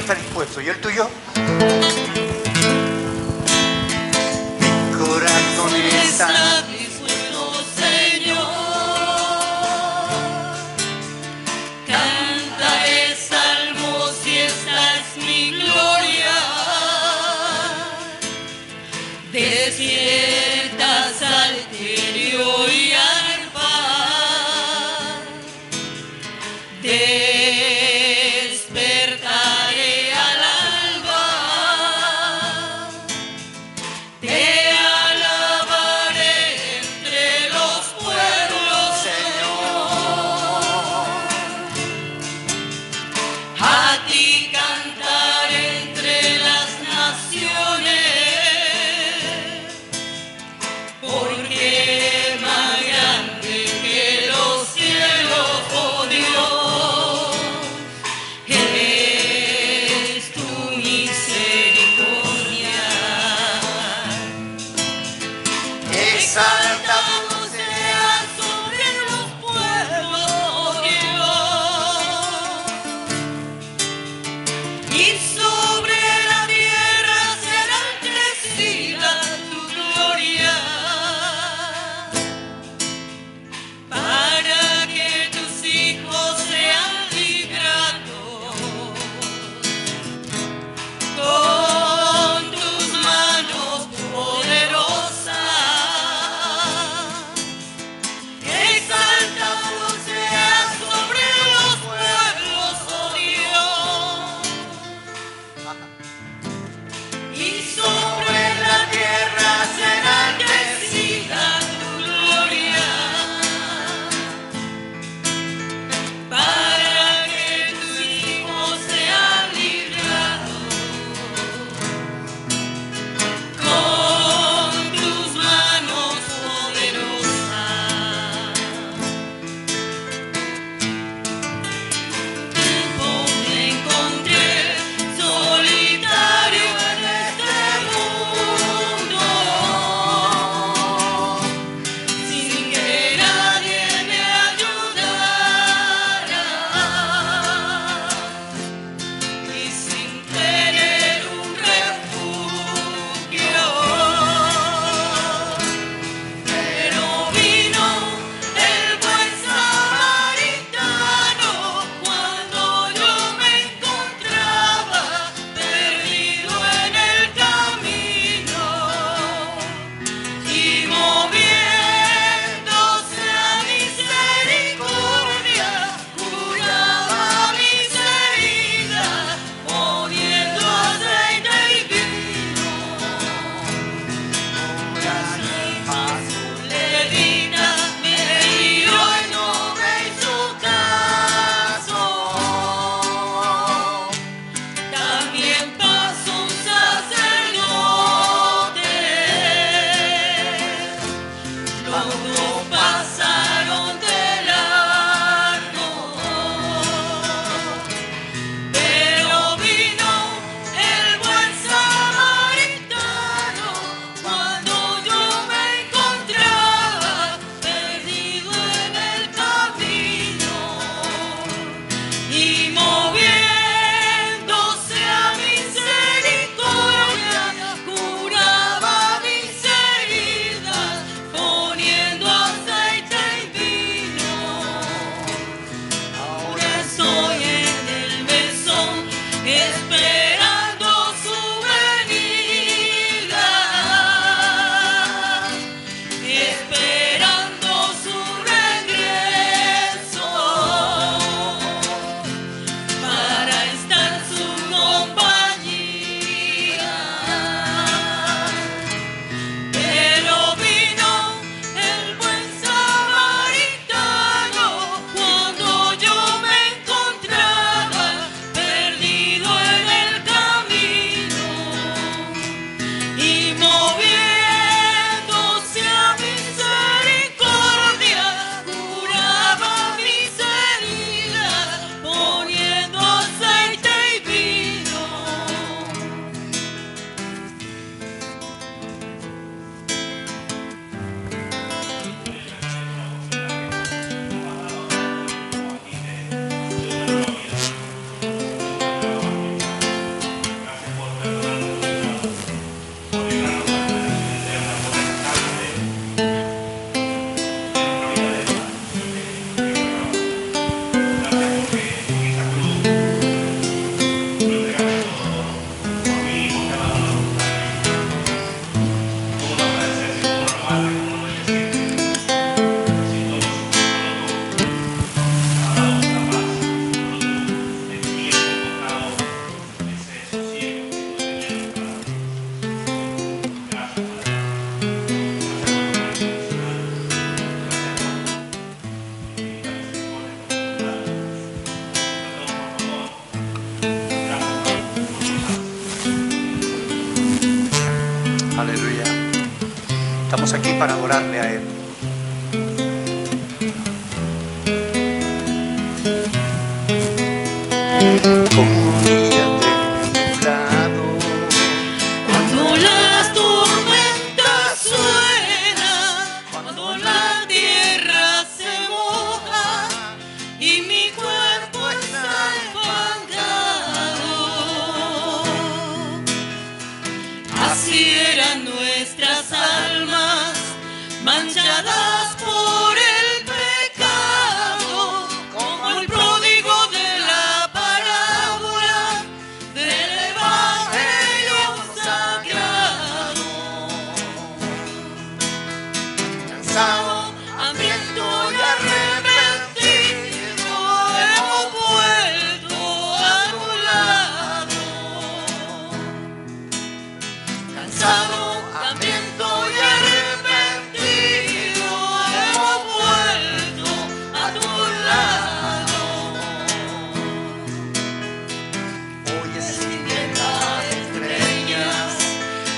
está dispuesto. ¿Y el tuyo? Mi corazón está dispuesto, Señor. Cantaré salmos y esta es mi gloria. Despierta, salterio y arpa. Despertaré al alba. Estamos aquí para adorarle a Él. Confía de tu lado. Cuando las tormentas suenan, cuando la tierra se moja y mi cuerpo está enfangado, así eran nuestras almas manchadas por el pecado, como el pródigo de la parábola del Evangelio sagrado. Cansado, hambriento y arrepentido, hemos vuelto a tu lado. Cansado, hambriento y arrepentido, hemos vuelto a tu lado. Hoy es Siguen las estrellas,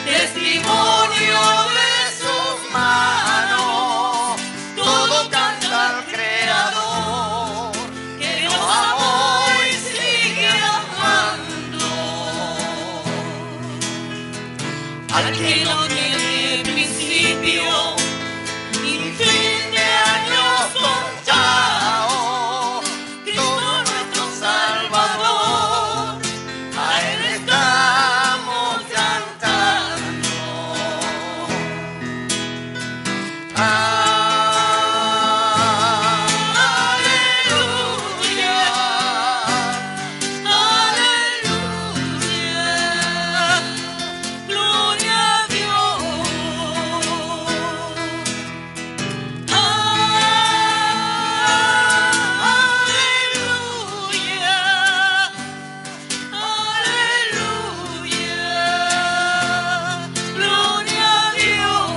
testimonio de sus manos, todo canta al Creador, que nos amó y sigue amando. Al que no tiene principio, ni fin de años contados, Cristo nuestro Salvador, a Él estamos cantando. Aleluya, aleluya, gloria a Dios. Aleluya, aleluya, gloria a Dios.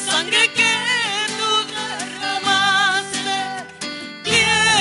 sangre que tú derramaste tiene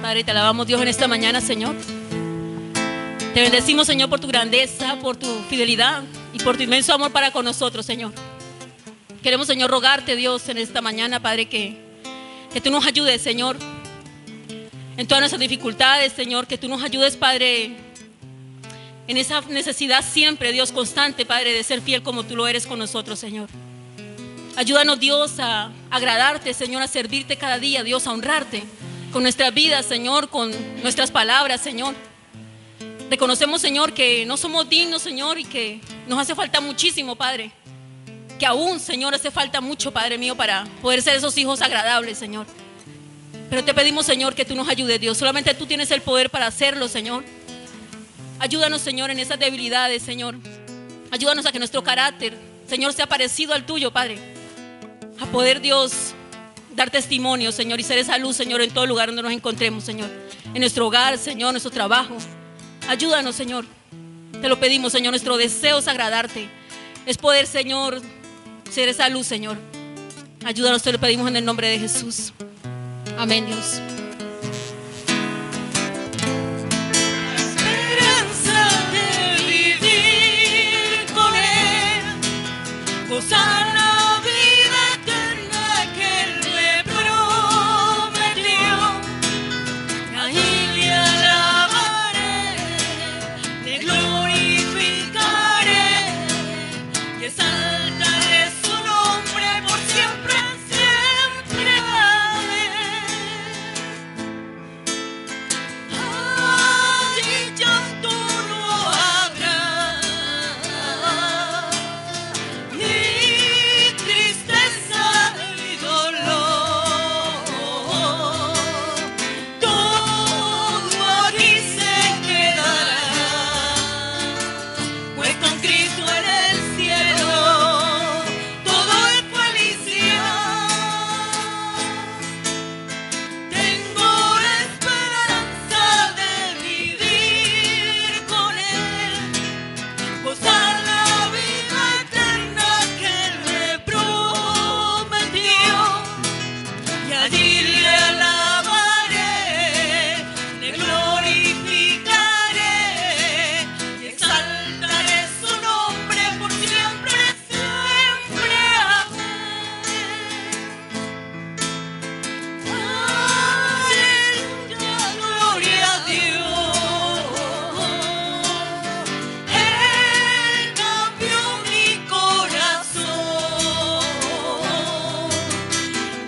Padre, te alabamos, Dios, en esta mañana, Señor. Te bendecimos, Señor, por tu grandeza, por tu fidelidad y por tu inmenso amor para con nosotros, Señor. Queremos, Señor, rogarte, Dios, en esta mañana, Padre, que tú nos ayudes, Señor, en todas nuestras dificultades, Señor. Que tú nos ayudes, Padre, en esa necesidad siempre, Dios, constante, Padre, de ser fiel como tú lo eres con nosotros, Señor. Ayúdanos, Dios, a agradarte, Señor, a servirte cada día, Dios, a honrarte con nuestras vidas, Señor, con nuestras palabras, Señor. Reconocemos, Señor, que no somos dignos, Señor, y que nos hace falta muchísimo, Padre. Que aún, Señor, hace falta mucho, Padre mío, para poder ser esos hijos agradables, Señor. Pero te pedimos, Señor, que tú nos ayudes, Dios. Solamente tú tienes el poder para hacerlo, Señor. Ayúdanos, Señor, en esas debilidades, Señor. Ayúdanos a que nuestro carácter, Señor, sea parecido al tuyo, Padre. A poder, Dios, dar testimonio, Señor, y ser esa luz, Señor, en todo lugar donde nos encontremos, Señor. En nuestro hogar, Señor, nuestro trabajo. Ayúdanos, Señor. Te lo pedimos, Señor. Nuestro deseo es agradarte. Es poder, Señor, ser esa luz, Señor. Ayúdanos, te lo pedimos en el nombre de Jesús. Amén, Dios. Esperanza de vivir con Él, gozar la vida eterna que Él me prometió. Ahí le alabaré, le glorificaré y exaltaré su nombre por siempre, siempre. Amén. Allí llanto no habrá, ni tristeza ni dolor. Todo aquí se quedará, pues con Cristo en el cielo todo es felicidad. Tengo la esperanza de vivir con Él, gozar la vida eterna que Él me prometió. Y allí le alabaré, le glorificaré y exaltaré su nombre por siempre, siempre. Aleluya, gloria a Dios. Él cambió mi corazón.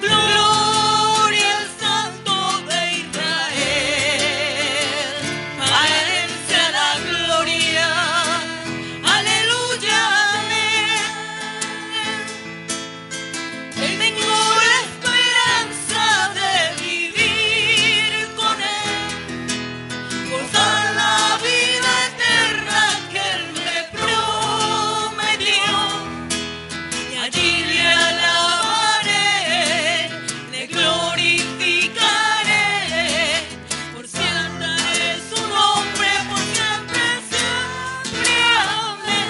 Gloria al Santo de Israel. A Él sea la gloria. Aleluya, amén. Tengo la esperanza de vivir con Él, gozar la vida eterna que Él me prometió. Y allí le alabaré, le glorificaré, por siempre es su nombre, por siempre, siempre. Amén.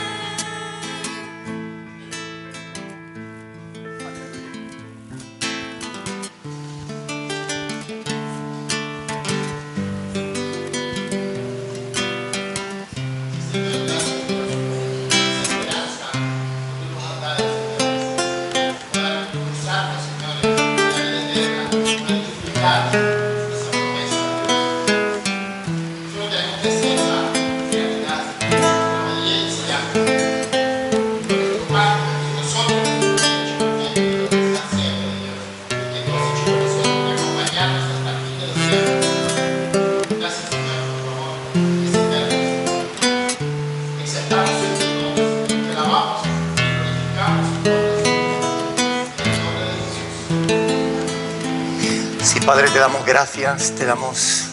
Sí, Padre, te damos gracias, te damos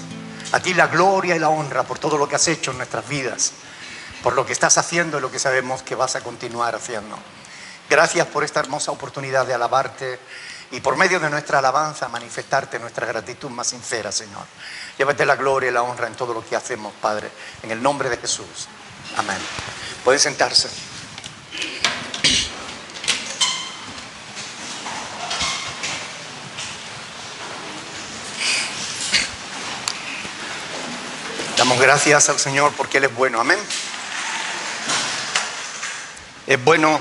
a ti la gloria y la honra por todo lo que has hecho en nuestras vidas, por lo que estás haciendo y lo que sabemos que vas a continuar haciendo. Gracias por esta hermosa oportunidad de alabarte y por medio de nuestra alabanza manifestarte nuestra gratitud más sincera, Señor. Llévate la gloria y la honra en todo lo que hacemos, Padre, en el nombre de Jesús. Amén. Pueden sentarse. Damos gracias al Señor porque Él es bueno. Amén. Es bueno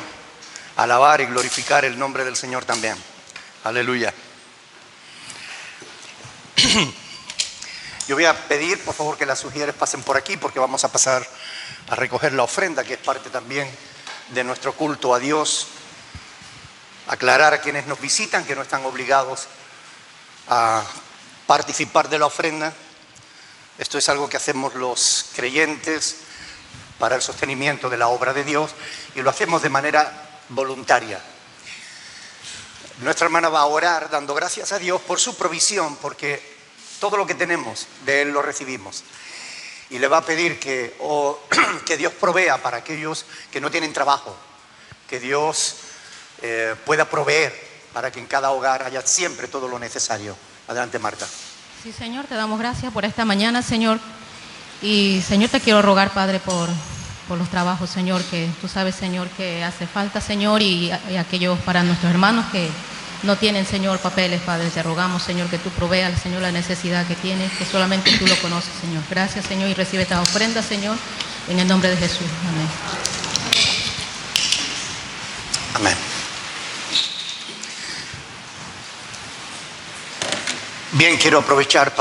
alabar y glorificar el nombre del Señor también. Aleluya. Yo voy a pedir, por favor, que las sugieres pasen por aquí porque vamos a pasar a recoger la ofrenda, que es parte también de nuestro culto a Dios. Aclarar a quienes nos visitan que no están obligados a participar de la ofrenda. Esto es algo que hacemos los creyentes para el sostenimiento de la obra de Dios y lo hacemos de manera voluntaria. Nuestra hermana va a orar dando gracias a Dios por su provisión, porque todo lo que tenemos de Él lo recibimos. Y le va a pedir que Dios provea para aquellos que no tienen trabajo, que Dios pueda proveer para que en cada hogar haya siempre todo lo necesario. Adelante, Marta. Sí, Señor, te damos gracias por esta mañana, Señor. Y, Señor, te quiero rogar, Padre, por los trabajos, Señor, que tú sabes, Señor, que hace falta, Señor, y aquellos para nuestros hermanos que no tienen, Señor, papeles, Padre. Te rogamos, Señor, que tú proveas, Señor, la necesidad que tienes, que solamente tú lo conoces, Señor. Gracias, Señor, y recibe estas ofrendas, Señor, en el nombre de Jesús. Amén. Amén. Bien, quiero aprovechar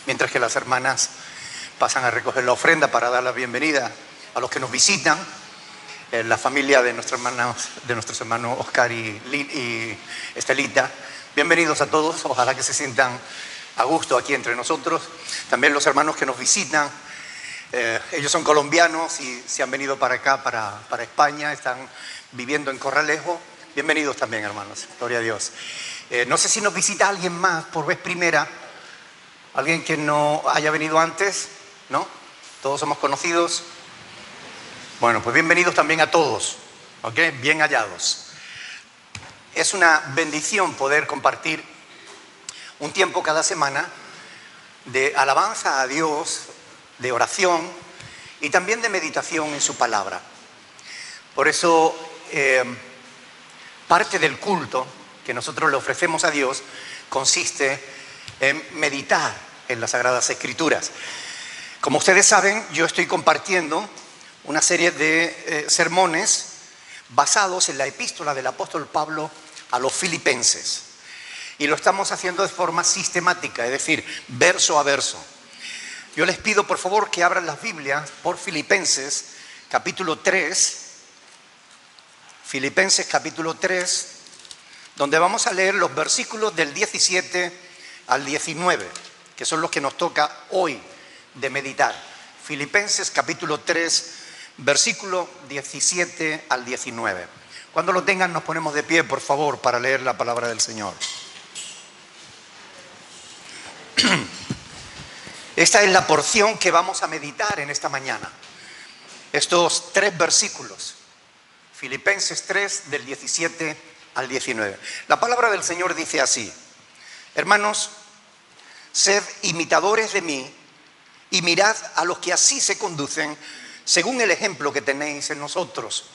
mientras que las hermanas pasan a recoger la ofrenda, para dar la bienvenida a los que nos visitan, la familia de nuestros hermanos Oscar y Estelita. Bienvenidos a todos, ojalá que se sientan a gusto aquí entre nosotros. También los hermanos que nos visitan, ellos son colombianos y se han venido para acá, para España, están viviendo en Corralejo. Bienvenidos también, hermanos, gloria a Dios. No sé si nos visita alguien más por vez primera, alguien que no haya venido antes, ¿no? Todos somos conocidos. Bueno, pues bienvenidos también a todos, ¿ok? Bien hallados. Es una bendición poder compartir un tiempo cada semana de alabanza a Dios, de oración y también de meditación en su palabra. Por eso, parte del culto que nosotros le ofrecemos a Dios consiste en meditar en las Sagradas Escrituras. Como ustedes saben, yo estoy compartiendo una serie de sermones basados en la epístola del apóstol Pablo a los Filipenses. Y lo estamos haciendo de forma sistemática, es decir, verso a verso. Yo les pido, por favor, que abran las Biblias por Filipenses, capítulo 3. Filipenses, capítulo 3, donde vamos a leer los versículos del 17 al 19, que son los que nos toca hoy de meditar. Filipenses capítulo 3, versículo 17 al 19. Cuando lo tengan nos ponemos de pie, por favor, para leer la palabra del Señor. Esta es la porción que vamos a meditar en esta mañana. Estos 3 versículos. Filipenses 3, del 17 al 19. La palabra del Señor dice así: hermanos, sed imitadores de mí y mirad a los que así se conducen según el ejemplo que tenéis en nosotros.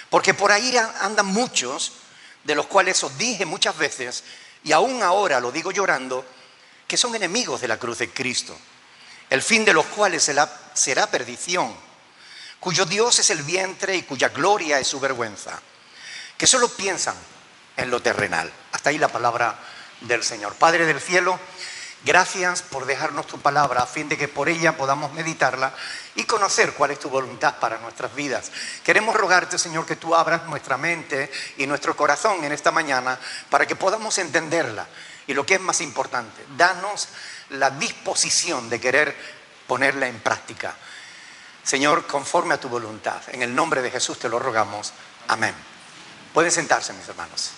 Porque por ahí andan muchos, de los cuales os dije muchas veces, y aún ahora lo digo llorando, que son enemigos de la cruz de Cristo, el fin de los cuales será perdición, cuyo Dios es el vientre y cuya gloria es su vergüenza, que solo piensan en lo terrenal. Hasta ahí la palabra del Señor. Padre del cielo, gracias por dejarnos tu palabra a fin de que por ella podamos meditarla y conocer cuál es tu voluntad para nuestras vidas. Queremos rogarte, Señor, que tú abras nuestra mente y nuestro corazón en esta mañana para que podamos entenderla. Y lo que es más importante, danos la disposición de querer ponerla en práctica. Señor, conforme a tu voluntad. En el nombre de Jesús te lo rogamos. Amén. Pueden sentarse, mis hermanos.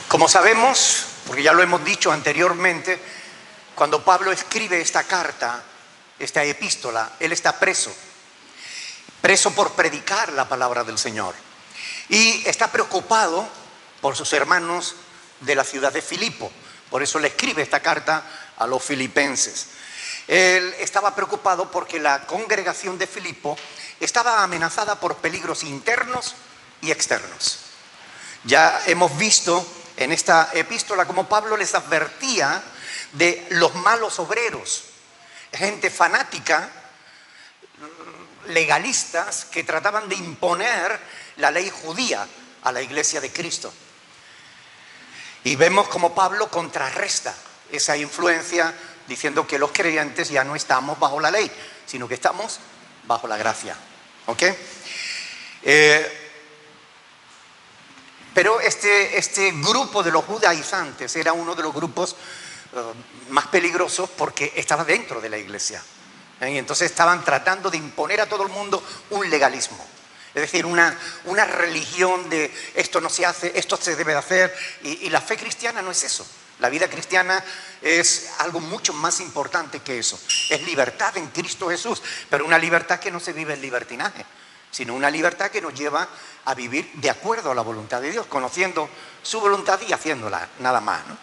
Como sabemos, porque ya lo hemos dicho anteriormente, cuando Pablo escribe esta carta, esta epístola, él está preso por predicar la palabra del Señor. Y está preocupado por sus hermanos de la ciudad de Filipo. Por eso le escribe esta carta a los filipenses. Él estaba preocupado porque la congregación de Filipo estaba amenazada por peligros internos y externos. Ya hemos visto en esta epístola como Pablo les advertía de los malos obreros, gente fanática, legalistas, que trataban de imponer la ley judía a la iglesia de Cristo. Y vemos como Pablo contrarresta esa influencia diciendo que los creyentes ya no estamos bajo la ley, sino que estamos bajo la gracia. ¿Ok? Pero este grupo de los judaizantes era uno de los grupos más peligrosos porque estaba dentro de la iglesia. Y entonces estaban tratando de imponer a todo el mundo un legalismo. Es decir, una religión de esto no se hace, esto se debe de hacer. Y la fe cristiana no es eso. La vida cristiana es algo mucho más importante que eso. Es libertad en Cristo Jesús, pero una libertad que no se vive en libertinaje, sino una libertad que nos lleva a vivir de acuerdo a la voluntad de Dios, conociendo su voluntad y haciéndola, nada más, ¿no?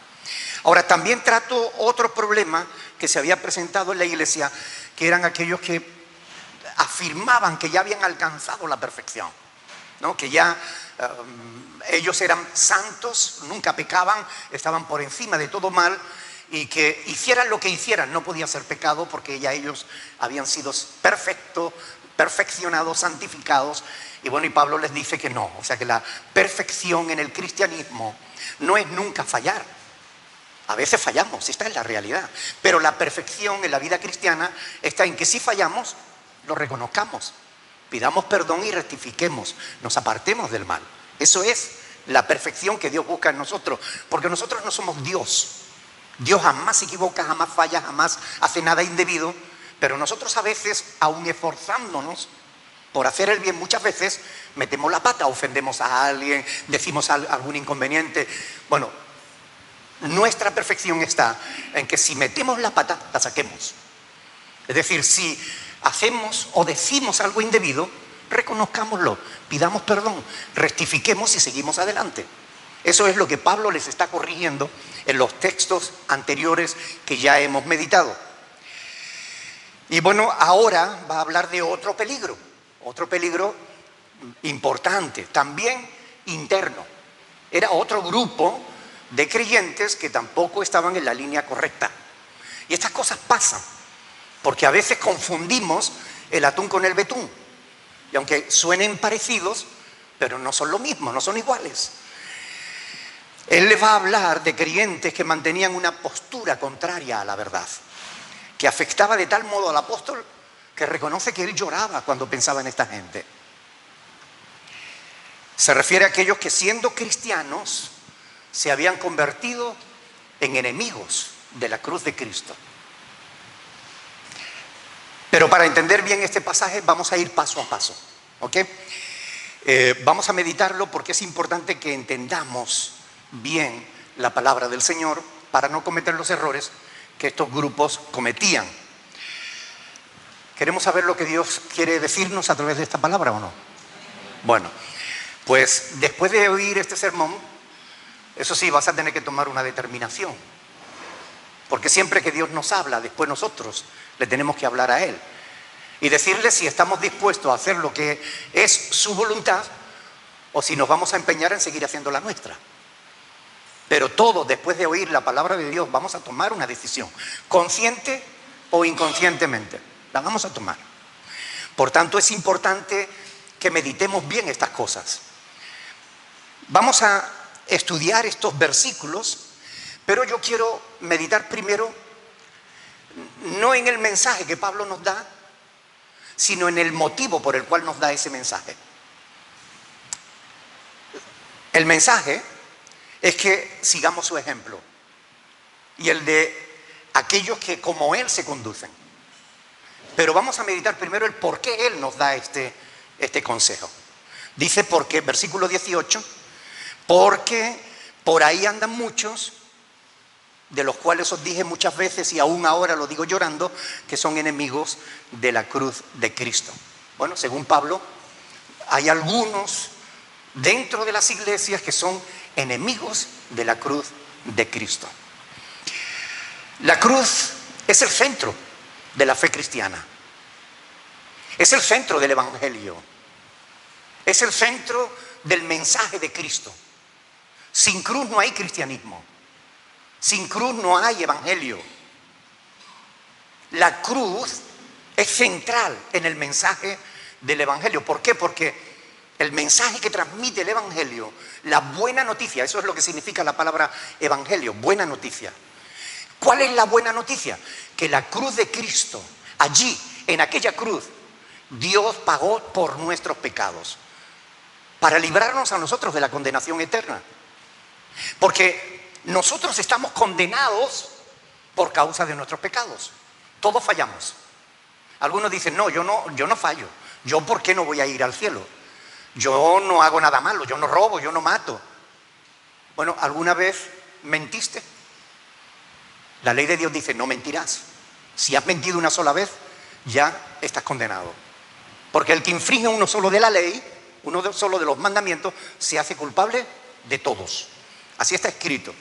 Ahora, también trato otro problema que se había presentado en la iglesia, que eran aquellos que afirmaban que ya habían alcanzado la perfección, ¿no? Que ya ellos eran santos, nunca pecaban, estaban por encima de todo mal, y que hicieran lo que hicieran no podía ser pecado porque ya ellos habían sido perfeccionados, santificados. Y bueno, y Pablo les dice que no, o sea que la perfección en el cristianismo no es nunca fallar. A veces fallamos, esta es la realidad, pero la perfección en la vida cristiana está en que si fallamos, lo reconozcamos, pidamos perdón y rectifiquemos, nos apartemos del mal. Eso es la perfección que Dios busca en nosotros, porque nosotros no somos Dios. Dios jamás se equivoca, jamás falla, jamás hace nada indebido, pero nosotros a veces, aun esforzándonos por hacer el bien, muchas veces metemos la pata, ofendemos a alguien, decimos algún inconveniente. Bueno, nuestra perfección está en que si metemos la pata, la saquemos. Es decir, si hacemos o decimos algo indebido, reconozcámoslo, pidamos perdón, rectifiquemos y seguimos adelante. Eso es lo que Pablo les está corrigiendo en los textos anteriores que ya hemos meditado. Y bueno, ahora va a hablar de otro peligro importante, también interno. Era otro grupo de creyentes que tampoco estaban en la línea correcta. Y estas cosas pasan, porque a veces confundimos el atún con el betún. Y aunque suenen parecidos, pero no son lo mismo, no son iguales. Él les va a hablar de creyentes que mantenían una postura contraria a la verdad, que afectaba de tal modo al apóstol que reconoce que él lloraba cuando pensaba en esta gente. Se refiere a aquellos que siendo cristianos se habían convertido en enemigos de la cruz de Cristo. Pero para entender bien este pasaje vamos a ir paso a paso, ¿ok? Vamos a meditarlo porque es importante que entendamos bien la palabra del Señor para no cometer los errores que estos grupos cometían. ¿Queremos saber lo que Dios quiere decirnos a través de esta palabra o no? Bueno, pues después de oír este sermón, eso sí, vas a tener que tomar una determinación. Porque siempre que Dios nos habla, después nosotros le tenemos que hablar a Él. Y decirle si estamos dispuestos a hacer lo que es su voluntad o si nos vamos a empeñar en seguir haciendo la nuestra. Pero todos, después de oír la palabra de Dios, vamos a tomar una decisión. Consciente o inconscientemente, la vamos a tomar. Por tanto, es importante que meditemos bien estas cosas. Vamos a estudiar estos versículos, pero yo quiero meditar primero no en el mensaje que Pablo nos da, sino en el motivo por el cual nos da ese mensaje. El mensaje es que sigamos su ejemplo y el de aquellos que como Él se conducen. Pero vamos a meditar primero el por qué Él nos da este consejo. Dice porque, versículo 18, porque por ahí andan muchos, de los cuales os dije muchas veces y aún ahora lo digo llorando, que son enemigos de la cruz de Cristo. Bueno, según Pablo, hay algunos dentro de las iglesias que son enemigos de la cruz de Cristo. La cruz es el centro de la fe cristiana. Es el centro del evangelio. Es el centro del mensaje de Cristo. Sin cruz no hay cristianismo. Sin cruz no hay evangelio. La cruz es central en el mensaje del evangelio. ¿Por qué? Porque el mensaje que transmite el evangelio, la buena noticia, eso es lo que significa la palabra evangelio, buena noticia. ¿Cuál es la buena noticia? Que la cruz de Cristo, allí, en aquella cruz, Dios pagó por nuestros pecados, para librarnos a nosotros de la condenación eterna. Porque nosotros estamos condenados por causa de nuestros pecados. Todos fallamos. Algunos dicen, no, yo no fallo. ¿Yo por qué no voy a ir al cielo? Yo no hago nada malo, yo no robo, yo no mato. Bueno, ¿alguna vez mentiste? La ley de Dios dice, no mentirás. Si has mentido una sola vez, ya estás condenado. Porque el que infringe uno solo de la ley, solo de los mandamientos, se hace culpable de todos. Así está escrito.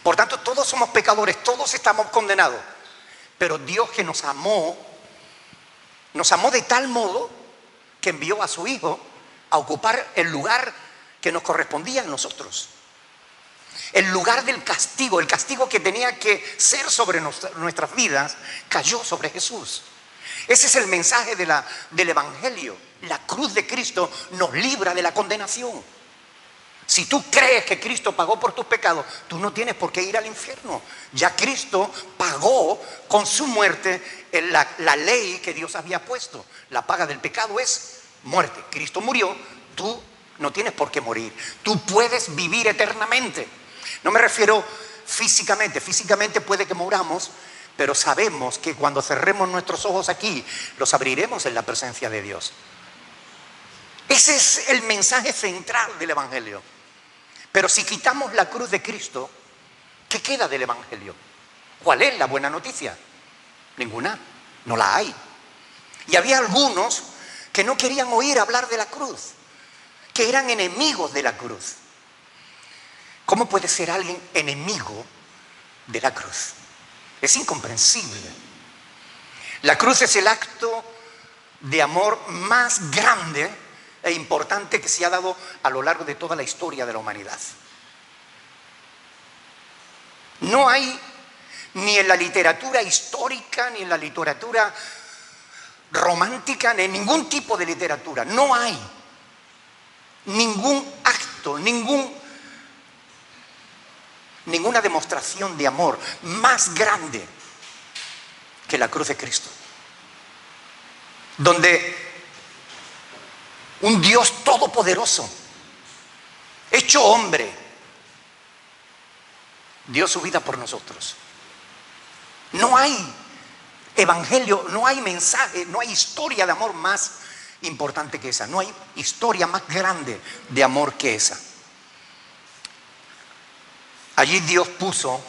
Por tanto, todos somos pecadores, todos estamos condenados. Pero Dios, que nos amó de tal modo que envió a su Hijo a ocupar el lugar que nos correspondía a nosotros. El lugar del castigo, el castigo que tenía que ser sobre nuestras vidas, cayó sobre Jesús. Ese es el mensaje del evangelio. La cruz de Cristo nos libra de la condenación. Si tú crees que Cristo pagó por tus pecados, tú no tienes por qué ir al infierno. Ya Cristo pagó con su muerte la ley que Dios había puesto. La paga del pecado es muerte. Cristo murió, tú no tienes por qué morir. Tú puedes vivir eternamente. No me refiero físicamente. Físicamente puede que moramos, pero sabemos que cuando cerremos nuestros ojos aquí, los abriremos en la presencia de Dios. Ese es el mensaje central del evangelio. Pero si quitamos la cruz de Cristo, ¿qué queda del evangelio? ¿Cuál es la buena noticia? Ninguna, no la hay. Y había algunos que no querían oír hablar de la cruz, que eran enemigos de la cruz. ¿Cómo puede ser alguien enemigo de la cruz? Es incomprensible. La cruz es el acto de amor más grande e importante que se ha dado a lo largo de toda la historia de la humanidad. No hay ni en la literatura histórica, ni en la literatura romántica, ni en ningún tipo de literatura, no hay ningún acto, ninguna demostración de amor más grande que la cruz de Cristo, donde un Dios todopoderoso, hecho hombre, dio su vida por nosotros. No hay evangelio, no hay mensaje, no hay historia de amor más importante que esa. No hay historia más grande de amor que esa. Allí Dios puso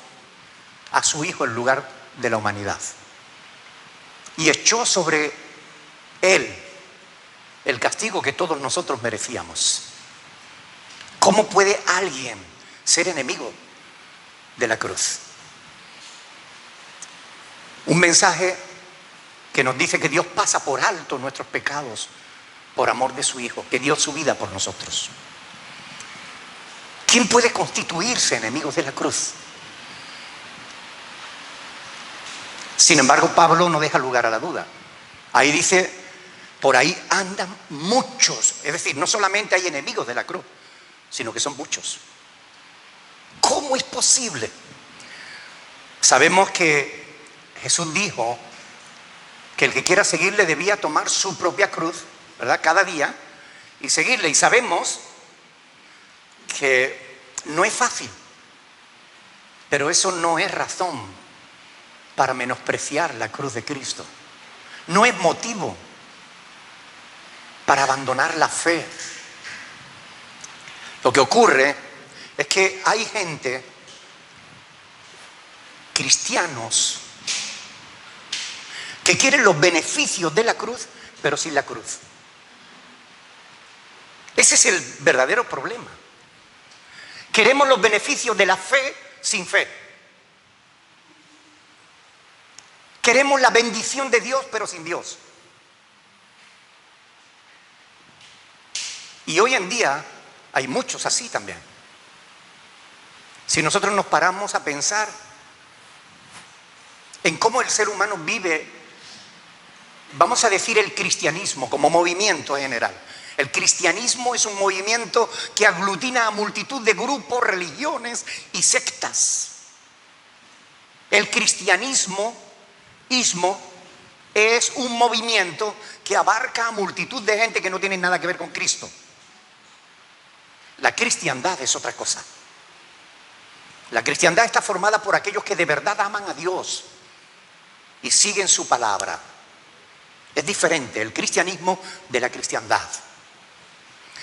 a su Hijo en lugar de la humanidad y echó sobre Él el castigo que todos nosotros merecíamos. ¿Cómo puede alguien ser enemigo de la cruz? Un mensaje que nos dice que Dios pasa por alto nuestros pecados por amor de su Hijo, que dio su vida por nosotros. ¿Quién puede constituirse enemigos de la cruz? Sin embargo, Pablo no deja lugar a la duda. Ahí dice, por ahí andan muchos. Es decir, no solamente hay enemigos de la cruz, sino que son muchos. ¿Cómo es posible? Sabemos que Jesús dijo que el que quiera seguirle debía tomar su propia cruz, ¿verdad? Cada día, y seguirle. Y sabemos que no es fácil, pero eso no es razón para menospreciar la cruz de Cristo. No es motivo para abandonar la fe. Lo que ocurre es que hay gente, cristianos, que quieren los beneficios de la cruz, pero sin la cruz. Ese es el verdadero problema. Queremos los beneficios de la fe sin fe. Queremos la bendición de Dios, pero sin Dios. Y hoy en día hay muchos así también. Si nosotros nos paramos a pensar, en cómo el ser humano vive, vamos a decir, el cristianismo como movimiento general. El cristianismo es un movimiento que aglutina a multitud de grupos, religiones y sectas. El cristianismo es un movimiento que abarca a multitud de gente que no tiene nada que ver con Cristo. La cristiandad es otra cosa. La cristiandad está formada por aquellos que de verdad aman a Dios y siguen su palabra. Es diferente el cristianismo de la cristiandad.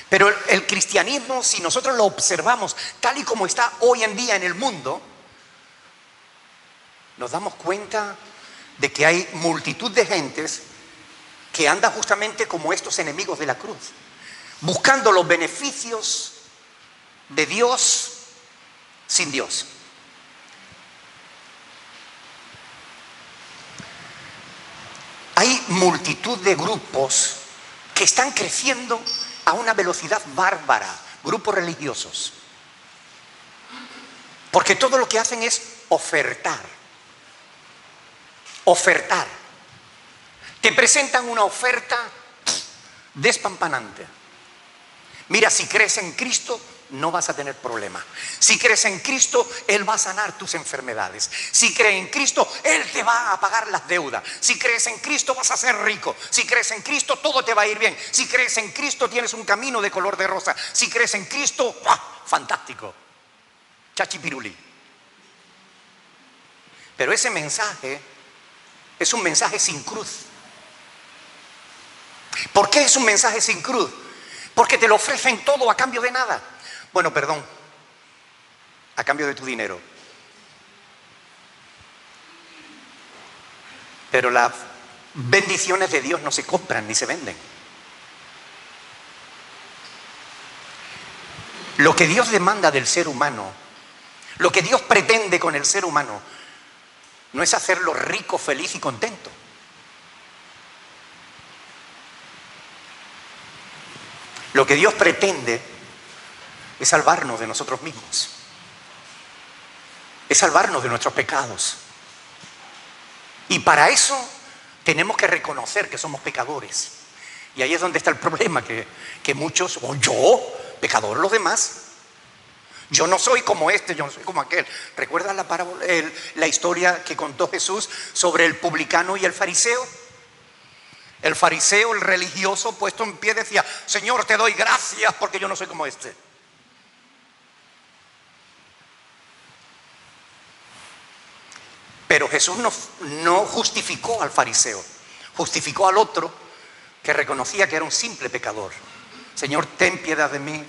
Pero el cristianismo, si nosotros lo observamos tal y como está hoy en día en el mundo, nos damos cuenta de que hay multitud de gentes que andan justamente como estos enemigos de la cruz, buscando los beneficios de Dios sin Dios. Hay multitud de grupos que están creciendo a una velocidad bárbara, grupos religiosos, porque todo lo que hacen es ofertar. Te presentan una oferta despampanante. Mira, si crees en Cristo, no vas a tener problema. Si crees en Cristo, Él va a sanar tus enfermedades. Si crees en Cristo, Él te va a pagar las deudas. Si crees en Cristo, vas a ser rico. Si crees en Cristo, todo te va a ir bien. Si crees en Cristo, tienes un camino de color de rosa. Si crees en Cristo, ¡ah! Fantástico. Chachipirulí. Pero ese mensaje es un mensaje sin cruz. ¿Por qué es un mensaje sin cruz? Porque te lo ofrecen todo a cambio de nada. Bueno, perdón, a cambio de tu dinero. Pero las bendiciones de Dios no se compran ni se venden. Lo que Dios demanda del ser humano, lo que Dios pretende con el ser humano, no es hacerlo rico, feliz y contento. Lo que Dios pretende es salvarnos de nosotros mismos. Es salvarnos de nuestros pecados. Y para eso tenemos que reconocer que somos pecadores. Y ahí es donde está el problema, que muchos, o yo, pecador, los demás. Yo no soy como este, yo no soy como aquel. ¿Recuerdas la parábola, la historia que contó Jesús sobre el publicano y el fariseo? El fariseo, el religioso, puesto en pie, decía: Señor, te doy gracias porque yo no soy como este. Pero Jesús no justificó al fariseo, justificó al otro que reconocía que era un simple pecador. Señor, ten piedad de mí.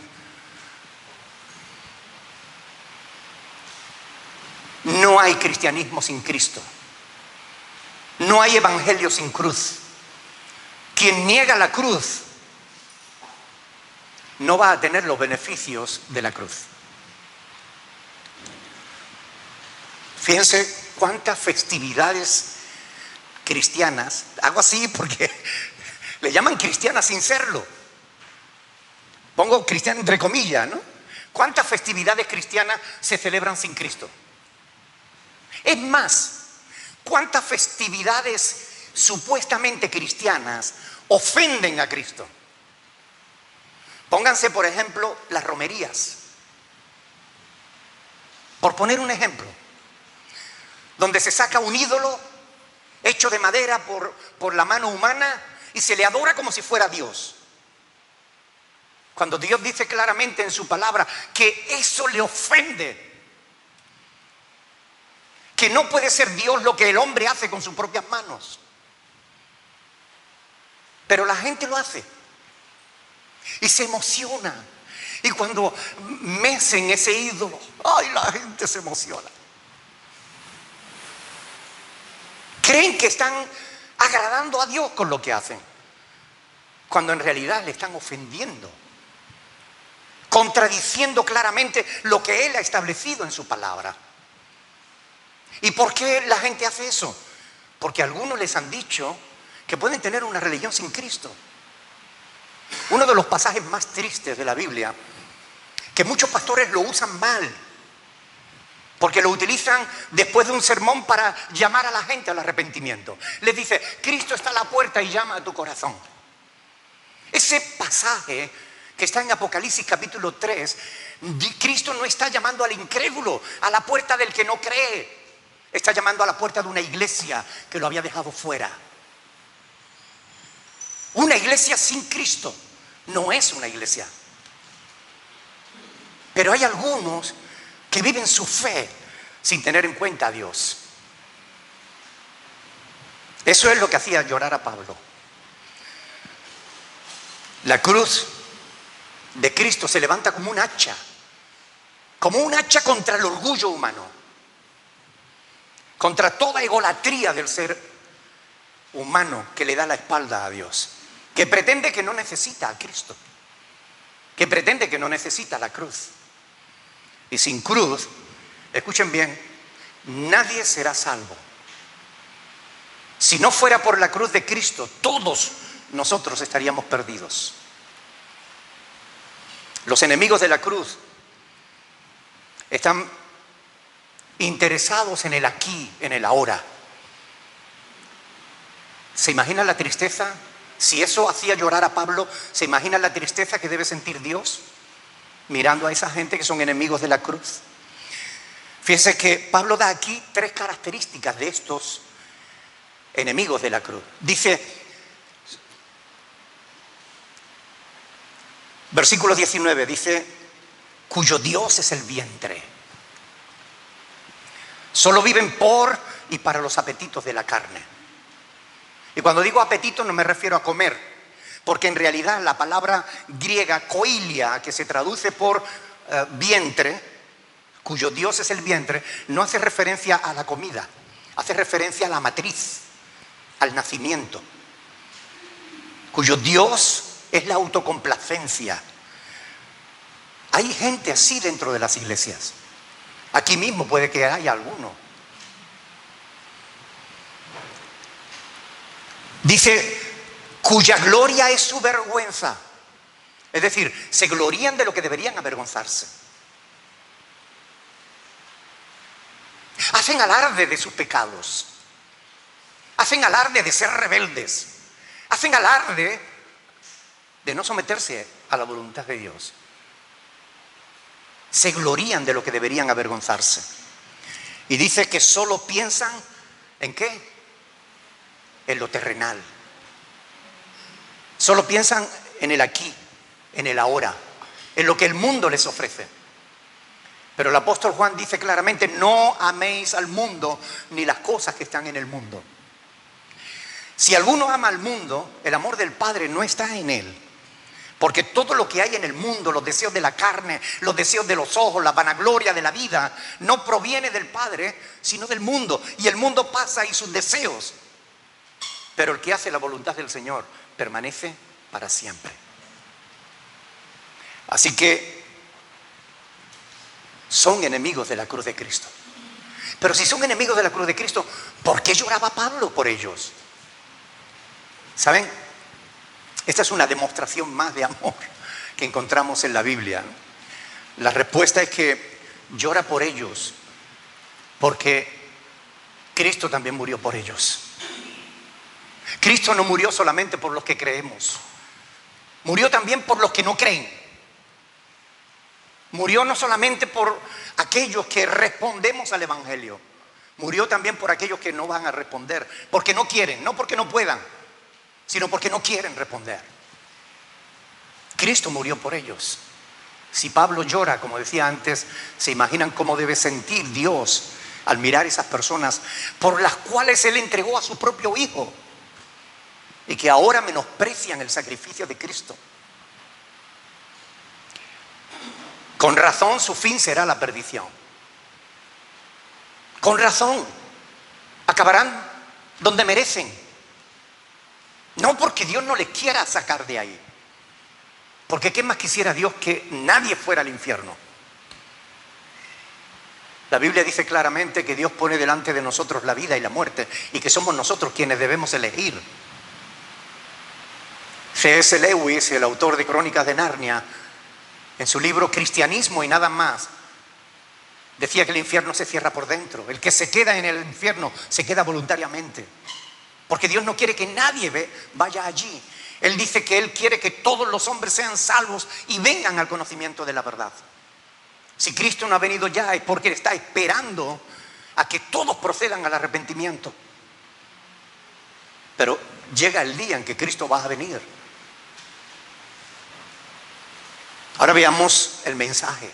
No hay cristianismo sin Cristo. No hay evangelio sin cruz. Quien niega la cruz no va a tener los beneficios de la cruz. Fíjense cuántas festividades cristianas, hago así porque le llaman cristianas sin serlo. Pongo cristiana entre comillas, ¿no? ¿Cuántas festividades cristianas se celebran sin Cristo? Es más, ¿cuántas festividades supuestamente cristianas ofenden a Cristo? Pónganse, por ejemplo, las romerías. Por poner un ejemplo, donde se saca un ídolo hecho de madera por la mano humana y se le adora como si fuera Dios. Cuando Dios dice claramente en su palabra que eso le ofende, que no puede ser Dios lo que el hombre hace con sus propias manos. Pero la gente lo hace y se emociona. Y cuando mecen ese ídolo, ¡ay!, la gente se emociona. Creen que están agradando a Dios con lo que hacen, cuando en realidad le están ofendiendo, contradiciendo claramente lo que Él ha establecido en su palabra. ¿Y por qué la gente hace eso? Porque algunos les han dicho que pueden tener una religión sin Cristo. Uno de los pasajes más tristes de la Biblia, que muchos pastores lo usan mal, Porque lo utilizan después de un sermón para llamar a la gente al arrepentimiento. Les dice, Cristo está a la puerta y llama a tu corazón. Ese pasaje que está en Apocalipsis capítulo 3, Cristo no está llamando al incrédulo, a la puerta del que no cree. Está llamando a la puerta de una iglesia que lo había dejado fuera. Una iglesia sin Cristo no es una iglesia. Pero hay algunos que viven su fe sin tener en cuenta a Dios. Eso es lo que hacía llorar a Pablo. La cruz de Cristo se levanta como un hacha contra el orgullo humano, contra toda egolatría del ser humano que le da la espalda a Dios, que pretende que no necesita a Cristo, que pretende que no necesita la cruz. Y sin cruz, escuchen bien, nadie será salvo. Si no fuera por la cruz de Cristo, todos nosotros estaríamos perdidos. Los enemigos de la cruz están interesados en el aquí, en el ahora. ¿Se imaginan la tristeza? Si eso hacía llorar a Pablo, ¿se imaginan la tristeza que debe sentir Dios mirando a esa gente que son enemigos de la cruz? Fíjense que Pablo da aquí 3 características de estos enemigos de la cruz. Dice, versículo 19, dice, cuyo Dios es el vientre. Solo viven por y para los apetitos de la carne. Y cuando digo apetito no me refiero a comer, porque en realidad la palabra griega koilia, que se traduce por vientre, cuyo Dios es el vientre, no hace referencia a la comida, hace referencia a la matriz, al nacimiento. Cuyo Dios es la autocomplacencia. Hay gente así dentro de las iglesias. Aquí mismo puede que haya alguno. Dice, cuya gloria es su vergüenza. Es decir, se glorían de lo que deberían avergonzarse. Hacen alarde de sus pecados. Hacen alarde de ser rebeldes. Hacen alarde de no someterse a la voluntad de Dios. Se glorían de lo que deberían avergonzarse. Y dice que solo piensan ¿en qué? En lo terrenal. Solo piensan en el aquí, en el ahora, en lo que el mundo les ofrece. Pero el apóstol Juan dice claramente, no améis al mundo ni las cosas que están en el mundo. Si alguno ama al mundo, el amor del Padre no está en él. Porque todo lo que hay en el mundo, los deseos de la carne, los deseos de los ojos, la vanagloria de la vida, no proviene del Padre, sino del mundo. Y el mundo pasa y sus deseos. Pero el que hace la voluntad del Señor permanece para siempre. Así que son enemigos de la cruz de Cristo. Pero si son enemigos de la cruz de Cristo, ¿por qué lloraba Pablo por ellos? ¿Saben? Esta es una demostración más de amor que encontramos en la Biblia. La respuesta es que llora por ellos porque Cristo también murió por ellos. Cristo no murió solamente por los que creemos, murió también por los que no creen. Murió no solamente por aquellos que respondemos al Evangelio, murió también por aquellos que no van a responder, porque no quieren, no porque no puedan, sino porque no quieren responder. Cristo murió por ellos. Si Pablo llora, como decía antes, ¿se imaginan cómo debe sentir Dios al mirar esas personas por las cuales Él entregó a su propio Hijo y que ahora menosprecian el sacrificio de Cristo? Con razón su fin será la perdición. Con razón acabarán donde merecen. No porque Dios no les quiera sacar de ahí, porque ¿qué más quisiera Dios que nadie fuera al infierno? La Biblia dice claramente que Dios pone delante de nosotros la vida y la muerte y que somos nosotros quienes debemos elegir. C.S. Lewis, el autor de Crónicas de Narnia, en su libro Cristianismo y nada más, Decía que el infierno se cierra por dentro. El que se queda en el infierno se queda voluntariamente. Porque Dios no quiere que nadie vaya allí. Él dice que Él quiere que todos los hombres sean salvos y vengan al conocimiento de la verdad. Si Cristo no ha venido ya es porque Él está esperando a que todos procedan al arrepentimiento. Pero llega el día en que Cristo va a venir. Ahora veamos el mensaje.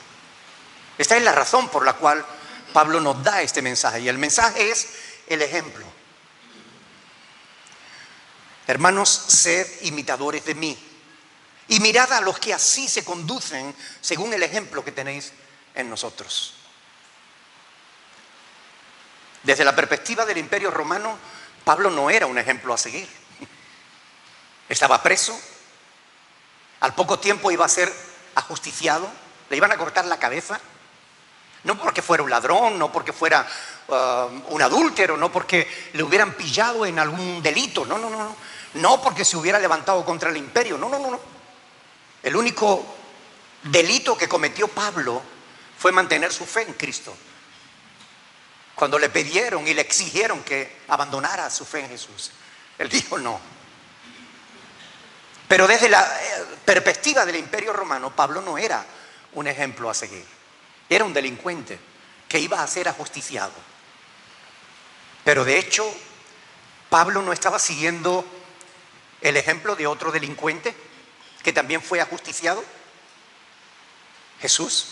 Esta es la razón por la cual Pablo nos da este mensaje. Y el mensaje es el ejemplo. Hermanos, sed imitadores de mí. Y mirad a los que así se conducen según el ejemplo que tenéis en nosotros. Desde la perspectiva del Imperio Romano, Pablo no era un ejemplo a seguir. Estaba preso. Al poco tiempo iba a ser ajusticiado. Le iban a cortar la cabeza. No porque fuera un ladrón, no porque fuera un adúltero, no porque le hubieran pillado en algún delito. No. No porque se hubiera levantado contra el imperio. No. El único delito que cometió Pablo fue mantener su fe en Cristo. Cuando le pidieron y le exigieron que abandonara su fe en Jesús, él dijo no. Pero desde la perspectiva del Imperio Romano, Pablo no era un ejemplo a seguir. Era un delincuente que iba a ser ajusticiado. Pero de hecho, Pablo no estaba siguiendo el ejemplo de otro delincuente que también fue ajusticiado, Jesús.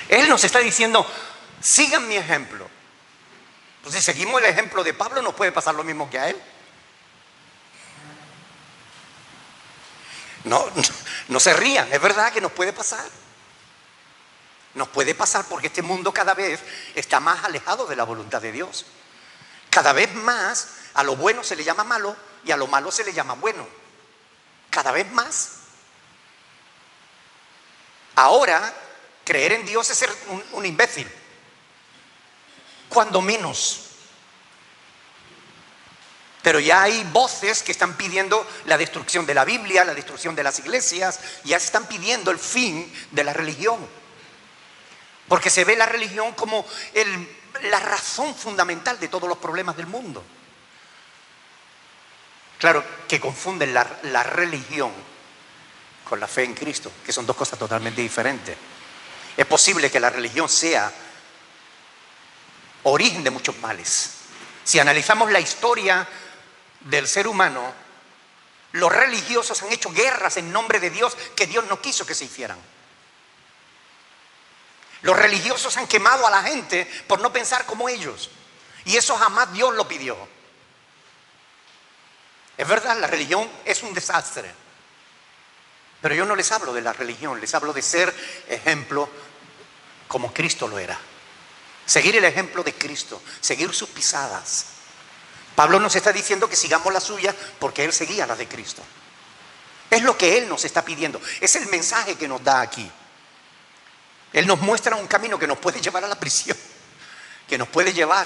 Él nos está diciendo, sigan mi ejemplo. Pues si seguimos el ejemplo de Pablo, ¿nos puede pasar lo mismo que a él? No se rían, es verdad que nos puede pasar. Nos puede pasar porque este mundo cada vez está más alejado de la voluntad de Dios. Cada vez más a lo bueno se le llama malo y a lo malo se le llama bueno. Cada vez más. Ahora, creer en Dios es ser un imbécil. Cuando menos. Pero ya hay voces que están pidiendo la destrucción de la Biblia, la destrucción de las iglesias. Ya se están pidiendo el fin de la religión. Porque se ve la religión como la razón fundamental de todos los problemas del mundo. Claro que confunden la religión con la fe en Cristo, que son dos cosas totalmente diferentes. Es posible que la religión sea origen de muchos males. Si analizamos la historia del ser humano, los religiosos han hecho guerras en nombre de Dios que Dios no quiso que se hicieran. Los religiosos han quemado a la gente por no pensar como ellos. Y eso jamás Dios lo pidió. Es verdad, la religión es un desastre. Pero yo no les hablo de la religión, les hablo de ser ejemplo como Cristo lo era. Seguir el ejemplo de Cristo, seguir sus pisadas. Pablo nos está diciendo que sigamos la suya porque él seguía la de Cristo. Es lo que él nos está pidiendo. Es el mensaje que nos da aquí. Él nos muestra un camino que nos puede llevar a la prisión, que nos puede llevar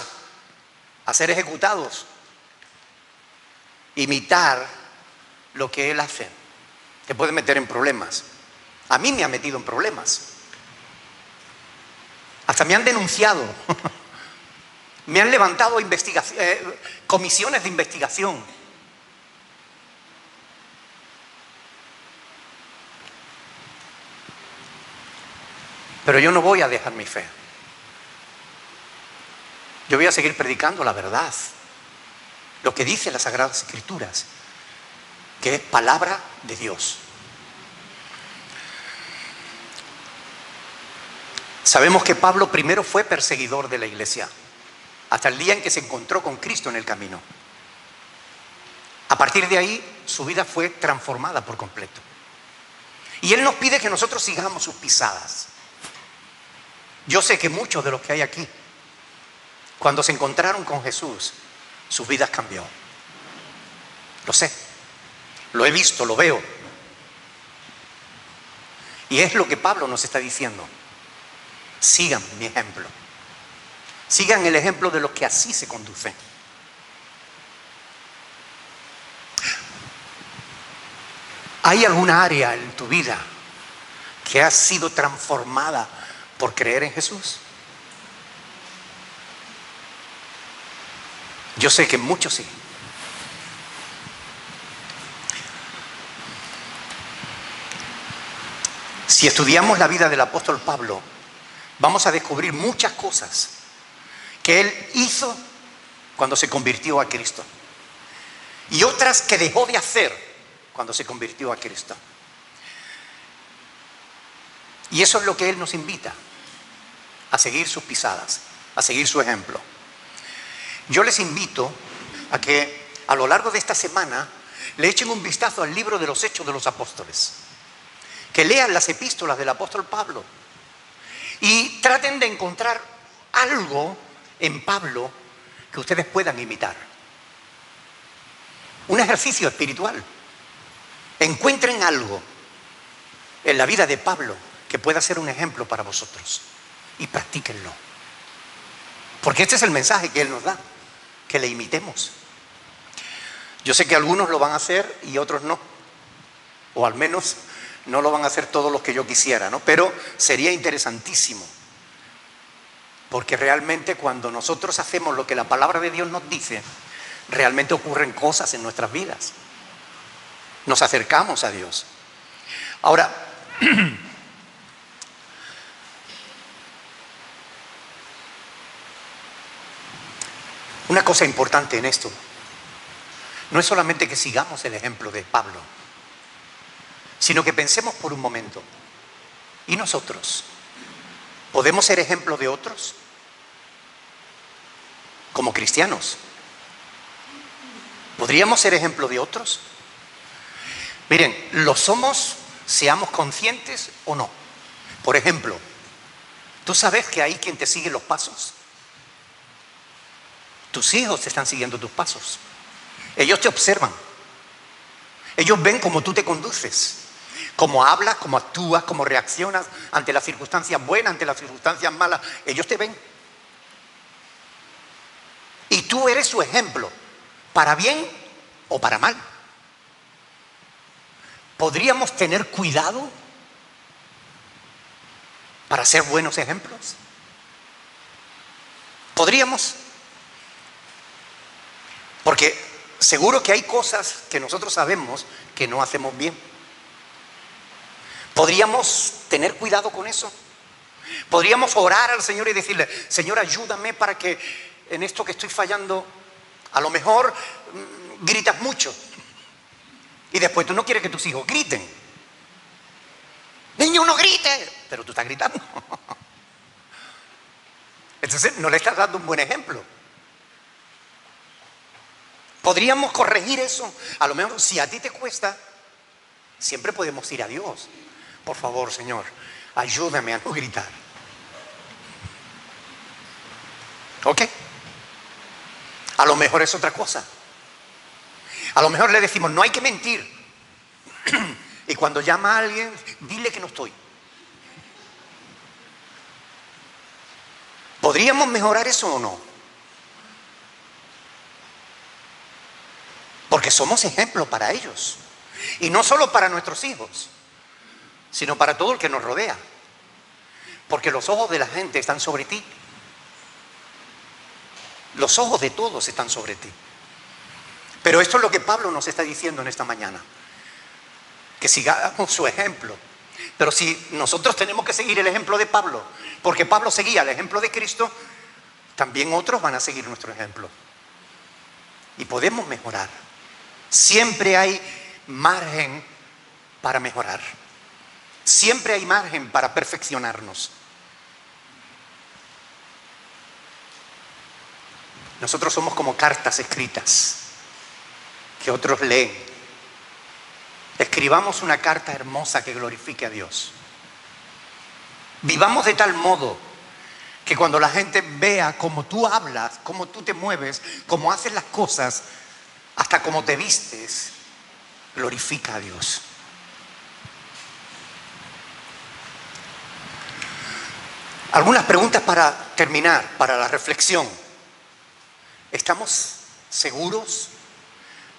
a ser ejecutados. Imitar lo que él hace te puede meter en problemas. A mí me ha metido en problemas. Hasta me han denunciado. Me han levantado comisiones de investigación. Pero yo no voy a dejar mi fe. Yo voy a seguir predicando la verdad. Lo que dice las Sagradas Escrituras, que es palabra de Dios. Sabemos que Pablo primero fue perseguidor de la iglesia, hasta el día en que se encontró con Cristo en el camino. A partir de ahí, su vida fue transformada por completo. Y él nos pide que nosotros sigamos sus pisadas. Yo sé que muchos de los que hay aquí, cuando se encontraron con Jesús, sus vidas cambió. Lo sé, lo he visto, lo veo. Y es lo que Pablo nos está diciendo. Sigan mi ejemplo. Sigan el ejemplo de los que así se conducen. ¿Hay alguna área en tu vida que ha sido transformada por creer en Jesús? Yo sé que muchos sí. Si estudiamos la vida del apóstol Pablo, vamos a descubrir muchas cosas que él hizo cuando se convirtió a Cristo y otras que dejó de hacer cuando se convirtió a Cristo. Y eso es lo que él nos invita, a seguir sus pisadas, a seguir su ejemplo. Yo les invito a que a lo largo de esta semana le echen un vistazo al libro de los Hechos de los Apóstoles, que lean las epístolas del apóstol Pablo y traten de encontrar algo en Pablo que ustedes puedan imitar. Un ejercicio espiritual. Encuentren algo en la vida de Pablo que pueda ser un ejemplo para vosotros y practíquenlo. Porque este es el mensaje que él nos da, que le imitemos. Yo sé que algunos lo van a hacer y otros no, o al menos no lo van a hacer todos los que yo quisiera, ¿no? Pero sería interesantísimo, porque realmente cuando nosotros hacemos lo que la palabra de Dios nos dice, realmente ocurren cosas en nuestras vidas. Nos acercamos a Dios. Ahora, una cosa importante en esto, no es solamente que sigamos el ejemplo de Pablo, sino que pensemos por un momento, ¿y nosotros? ¿Podemos ser ejemplo de otros? Como cristianos, ¿podríamos ser ejemplo de otros? Miren, lo somos, seamos conscientes o no. Por ejemplo, ¿tú sabes que hay quien te sigue los pasos? Tus hijos te están siguiendo tus pasos. Ellos te observan. Ellos ven cómo tú te conduces, cómo hablas, cómo actúas, cómo reaccionas ante las circunstancias buenas, ante las circunstancias malas. Ellos te ven. Y tú eres su ejemplo, para bien o para mal. ¿Podríamos tener cuidado para ser buenos ejemplos? ¿Podríamos? Porque seguro que hay cosas que nosotros sabemos que no hacemos bien. ¿Podríamos tener cuidado con eso? ¿Podríamos orar al Señor y decirle, Señor, ayúdame para que en esto que estoy fallando, a lo mejor gritas mucho y después tú no quieres que tus hijos griten? Niño, no grite, pero tú estás gritando. Entonces no le estás dando un buen ejemplo. ¿Podríamos corregir eso? A lo mejor si a ti te cuesta, siempre podemos ir a Dios. Por favor, Señor, ayúdame a no gritar. ¿Ok? A lo mejor es otra cosa. A lo mejor le decimos, no hay que mentir. Y cuando llama a alguien, dile que no estoy. ¿Podríamos mejorar eso o no? Porque somos ejemplo para ellos. Y no solo para nuestros hijos, sino para todo el que nos rodea. Porque los ojos de la gente están sobre ti. Los ojos de todos están sobre ti. Pero esto es lo que Pablo nos está diciendo en esta mañana. Que sigamos su ejemplo. Pero si nosotros tenemos que seguir el ejemplo de Pablo, porque Pablo seguía el ejemplo de Cristo, también otros van a seguir nuestro ejemplo. Y podemos mejorar. Siempre hay margen para mejorar. Siempre hay margen para perfeccionarnos. Nosotros somos como cartas escritas que otros leen. Escribamos una carta hermosa que glorifique a Dios. Vivamos de tal modo que cuando la gente vea cómo tú hablas, cómo tú te mueves, cómo haces las cosas, hasta cómo te vistes, glorifica a Dios. Algunas preguntas para terminar, para la reflexión. ¿Estamos seguros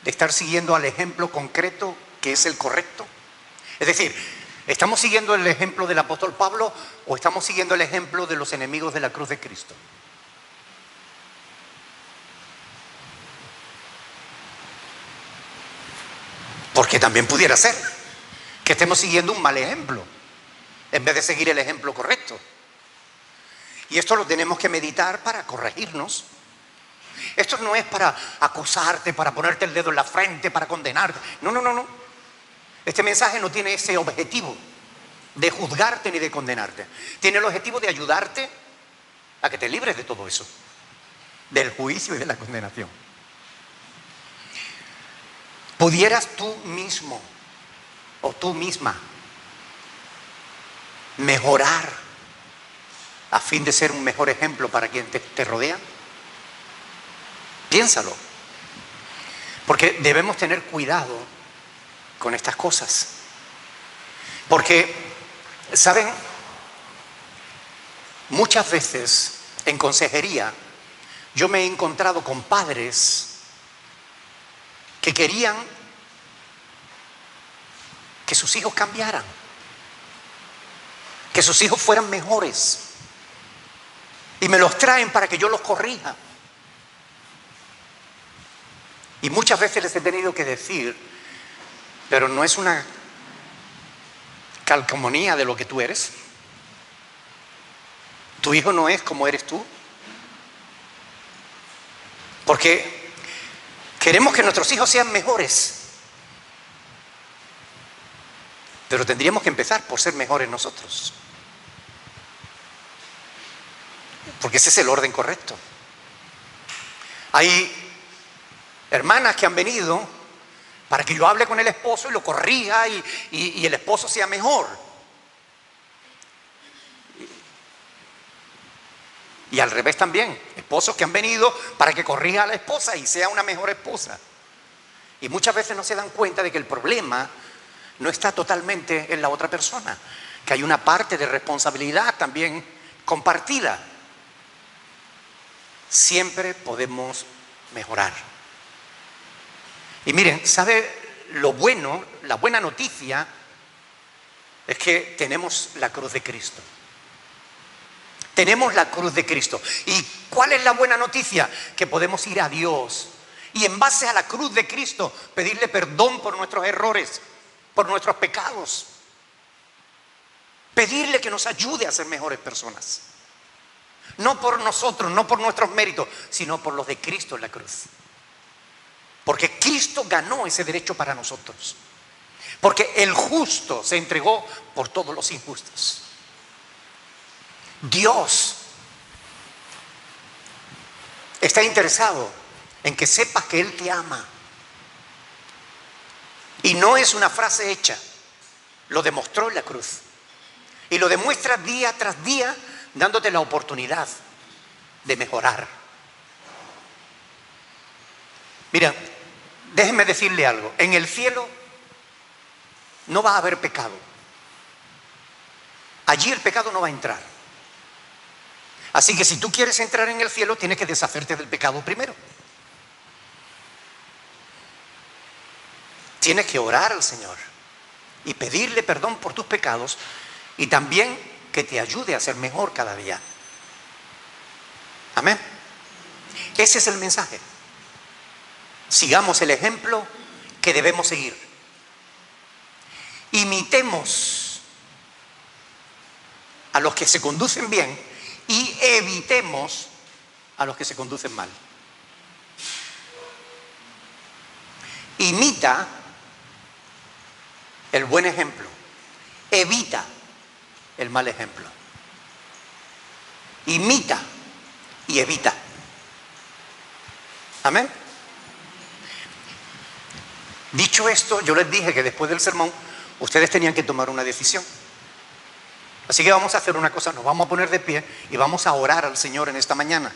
de estar siguiendo al ejemplo concreto que es el correcto? Es decir, ¿Estamos siguiendo el ejemplo del apóstol Pablo o estamos siguiendo el ejemplo de los enemigos de la cruz de Cristo? Porque también pudiera ser que estemos siguiendo un mal ejemplo en vez de seguir el ejemplo correcto. Y esto lo tenemos que meditar para corregirnos. Esto no es para acusarte, para ponerte el dedo en la frente, para condenarte. No, no, no, no. Este mensaje no tiene ese objetivo de juzgarte ni de condenarte. Tiene el objetivo de ayudarte a que te libres de todo eso, del juicio y de la condenación. ¿Pudieras tú mismo o tú misma mejorar a fin de ser un mejor ejemplo para quien te rodea? Piénsalo. Porque debemos tener cuidado con estas cosas. Porque, ¿saben? Muchas veces en consejería yo me he encontrado con padres que querían que sus hijos cambiaran, que sus hijos fueran mejores, y me los traen para que yo los corrija. Y muchas veces les he tenido que decir, pero no es una calcomanía de lo que tú eres. Tu hijo no es como eres tú. Porque queremos que nuestros hijos sean mejores, pero tendríamos que empezar por ser mejores nosotros. Porque ese es el orden correcto. Hay hermanas que han venido para que yo hable con el esposo y lo corrija y el esposo sea mejor. Y al revés también, esposos que han venido para que corrija a la esposa y sea una mejor esposa. Y muchas veces no se dan cuenta de que el problema no está totalmente en la otra persona, que hay una parte de responsabilidad también compartida. Siempre podemos mejorar. Y miren, ¿sabe lo bueno? La buena noticia es que tenemos la cruz de Cristo. Tenemos la cruz de Cristo. ¿Y cuál es la buena noticia? Que podemos ir a Dios y en base a la cruz de Cristo pedirle perdón por nuestros errores, por nuestros pecados. Pedirle que nos ayude a ser mejores personas. No por nosotros, no por nuestros méritos, sino por los de Cristo en la cruz. Porque Cristo ganó ese derecho para nosotros. Porque el justo se entregó por todos los injustos. Dios está interesado en que sepas que Él te ama. Y no es una frase hecha, lo demostró en la cruz. Y lo demuestra día tras día, dándote la oportunidad de mejorar. Mira, déjenme decirle algo. En el cielo no va a haber pecado. Allí el pecado no va a entrar. Así que si tú quieres entrar en el cielo, tienes que deshacerte del pecado primero. Tienes que orar al Señor y pedirle perdón por tus pecados y también que te ayude a ser mejor cada día. Amén. Ese es el mensaje. Sigamos el ejemplo que debemos seguir. Imitemos a los que se conducen bien y evitemos a los que se conducen mal. Imita el buen ejemplo. Evita el mal ejemplo. Imita y evita. Amén. Dicho esto, yo les dije que después del sermón ustedes tenían que tomar una decisión. Así que vamos a hacer una cosa, nos vamos a poner de pie y vamos a orar al Señor en esta mañana.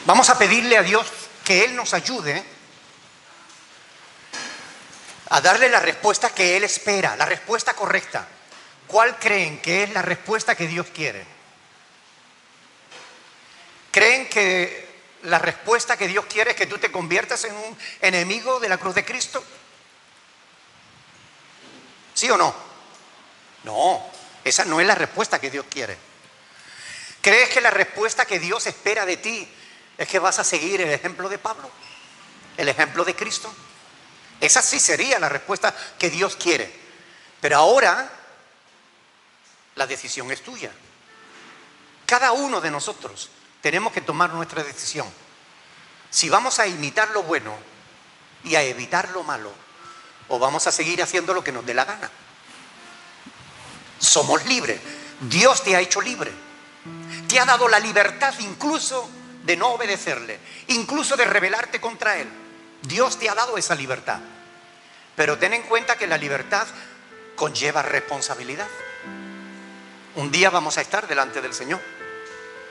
Vamos a pedirle a Dios que Él nos ayude a darle la respuesta que Él espera, la respuesta correcta. ¿Cuál creen que es la respuesta que Dios quiere? ¿Creen que la respuesta que Dios quiere es que tú te conviertas en un enemigo de la cruz de Cristo? ¿Sí o no? No, esa no es la respuesta que Dios quiere. ¿Crees que la respuesta que Dios espera de ti es que vas a seguir el ejemplo de Pablo? ¿El ejemplo de Cristo? Esa sí sería la respuesta que Dios quiere. Pero ahora la decisión es tuya. Cada uno de nosotros tenemos que tomar nuestra decisión. Si vamos a imitar lo bueno y a evitar lo malo, o vamos a seguir haciendo lo que nos dé la gana. Somos libres. Dios te ha hecho libre. Te ha dado la libertad incluso de no obedecerle, incluso de rebelarte contra Él. Dios te ha dado esa libertad. Pero ten en cuenta que la libertad conlleva responsabilidad. Un día vamos a estar delante del Señor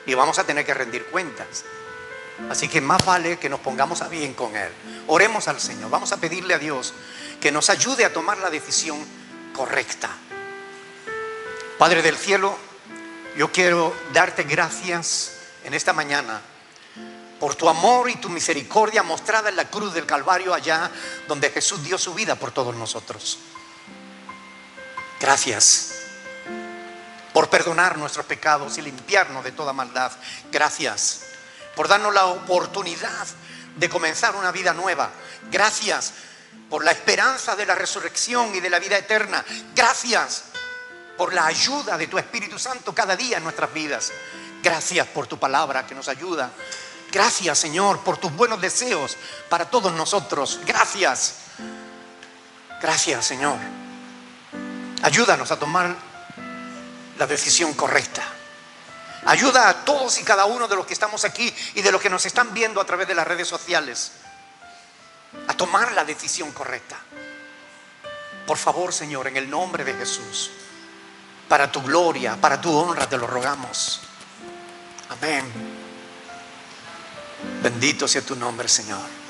y vamos a tener que rendir cuentas. Así que más vale que nos pongamos a bien con Él. Oremos al Señor. Vamos a pedirle a Dios que nos ayude a tomar la decisión correcta. Padre del cielo, yo quiero darte gracias en esta mañana por tu amor y tu misericordia mostrada en la cruz del Calvario, allá donde Jesús dio su vida por todos nosotros. Gracias por perdonar nuestros pecados y limpiarnos de toda maldad. Gracias por darnos la oportunidad de comenzar una vida nueva. Gracias por la esperanza de la resurrección y de la vida eterna. Gracias por la ayuda de tu Espíritu Santo cada día en nuestras vidas. Gracias por tu palabra que nos ayuda. Gracias, Señor, por tus buenos deseos para todos nosotros. Gracias. Gracias, Señor. Ayúdanos a tomar la decisión correcta. Ayuda a todos y cada uno de los que estamos aquí y de los que nos están viendo a través de las redes sociales a tomar la decisión correcta. Por favor, Señor, en el nombre de Jesús, para tu gloria, para tu honra, te lo rogamos. Amén. Bendito sea tu nombre, Señor.